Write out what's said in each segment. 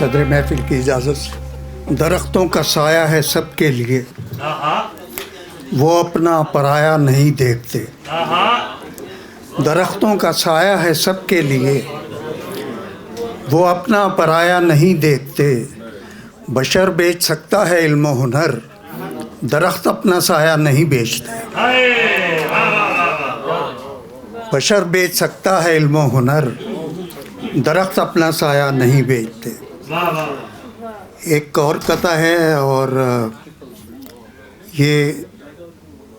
صدر محفل کی اجازت سے، درختوں کا سایہ ہے سب کے لیے، وہ اپنا پرایا نہیں دیکھتے۔ درختوں کا سایہ ہے سب کے لیے، وہ اپنا پرایا نہیں دیکھتے۔ بشر بیچ سکتا ہے علم و ہنر، درخت اپنا سایہ نہیں بیچتے۔ بشر بیچ سکتا ہے علم و ہنر، درخت اپنا سایہ نہیں بیچتے۔ ایک اور قطعہ ہے اور یہ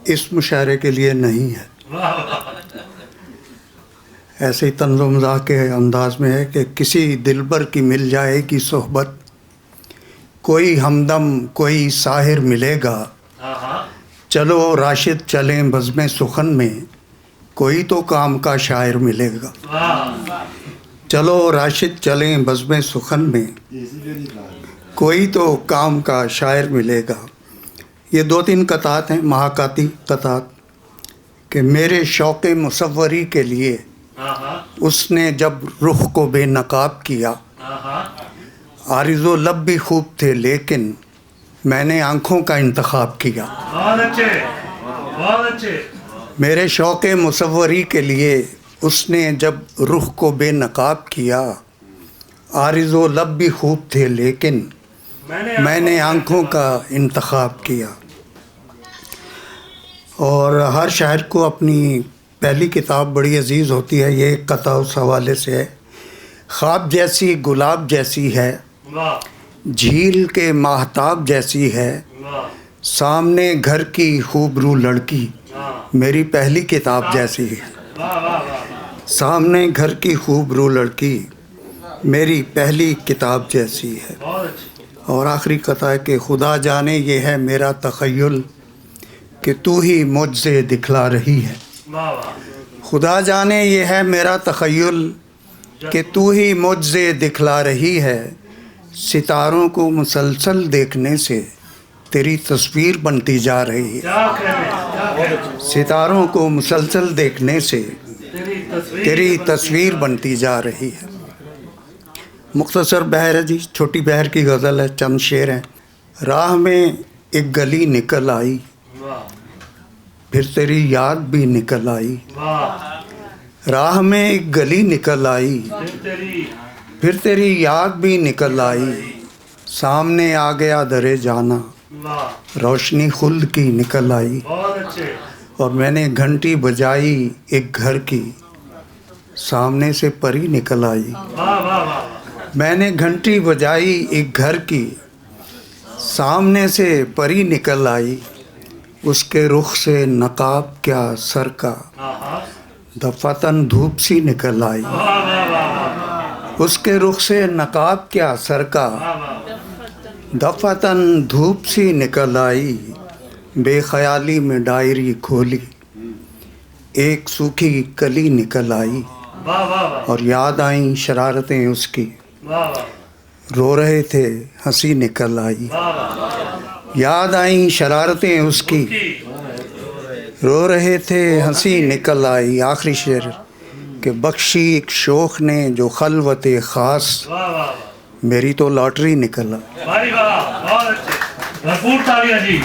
اس مشاعرے کے لیے نہیں ہے، ایسے ہی طنز و مزاح کے انداز میں ہے کہ کسی دلبر کی مل جائے گی صحبت، کوئی ہمدم کوئی ساحر ملے گا، چلو راشد چلیں بزم سخن میں، کوئی تو کام کا شاعر ملے گا۔ چلو راشد چلیں بزم سخن میں، کوئی تو کام کا شاعر ملے گا۔ یہ 2-3 قطعات ہیں محاکاتی قطعات کہ میرے شوق مصوری کے لیے اس نے جب رخ کو بے نقاب کیا، عارض و لب بھی خوب تھے لیکن میں نے آنکھوں کا انتخاب کیا۔ میرے شوق مصوری کے لیے اس نے جب رخ کو بے نقاب کیا، عارض و لب بھی خوب تھے لیکن میں نے آنکھوں کا انتخاب کیا۔ اور ہر شاعر کو اپنی پہلی کتاب بڑی عزیز ہوتی ہے، یہ ایک قطعہ اس حوالے سے ہے۔ خواب جیسی گلاب جیسی ہے، جھیل کے ماہتاب جیسی ہے، سامنے گھر کی خوبرو لڑکی میری پہلی کتاب جیسی ہے۔ سامنے گھر کی خوبرو لڑکی میری پہلی کتاب جیسی ہے۔ اور آخری قطعہ ہے کہ خدا جانے یہ ہے میرا تخیل کہ تو ہی مجھ سے دکھلا رہی ہے۔ خدا جانے یہ ہے میرا تخیل کہ تو ہی مجھ سے دکھلا رہی ہے، ستاروں کو مسلسل دیکھنے سے تیری تصویر بنتی جا رہی ہے۔ ستاروں کو مسلسل دیکھنے سے تیری تصویر بنتی جا رہی ہے۔ مختصر بہر ہے جی، چھوٹی بہر کی غزل ہے، چند شعر ہیں۔ راہ میں ایک گلی نکل آئی، پھر تیری یاد بھی نکل آئی۔ راہ میں ایک گلی نکل آئی، پھر تیری یاد بھی نکل آئی۔ سامنے آ گیا در جانا، روشنی خلد کی نکل آئی۔ اور میں نے گھنٹی بجائی ایک گھر کی، سامنے سے پری نکل آئی۔ میں نے گھنٹی بجائی ایک گھر کی، سامنے سے پری نکل آئی۔ اس کے رخ سے نقاب کیا سر کا، دفعتاً دھوپ سی نکل آئی۔ اس کے رخ سے نقاب کیا سر کا، دفعتاً دھوپ سی نکل آئی۔ بے خیالی میں ڈائری کھولی، ایک سوکھی کلی نکل آئی۔ اور یاد آئیں شرارتیں اس کی، رو رہے تھے ہنسی نکل آئی۔ یاد آئیں شرارتیں اس کی، رو رہے تھے ہنسی نکل آئی۔ آخری شعر کہ بخشی ایک شوخ نے جو خلوت خاص، میری تو لاٹری نکل آئی۔ بھرپور تالیاں جی۔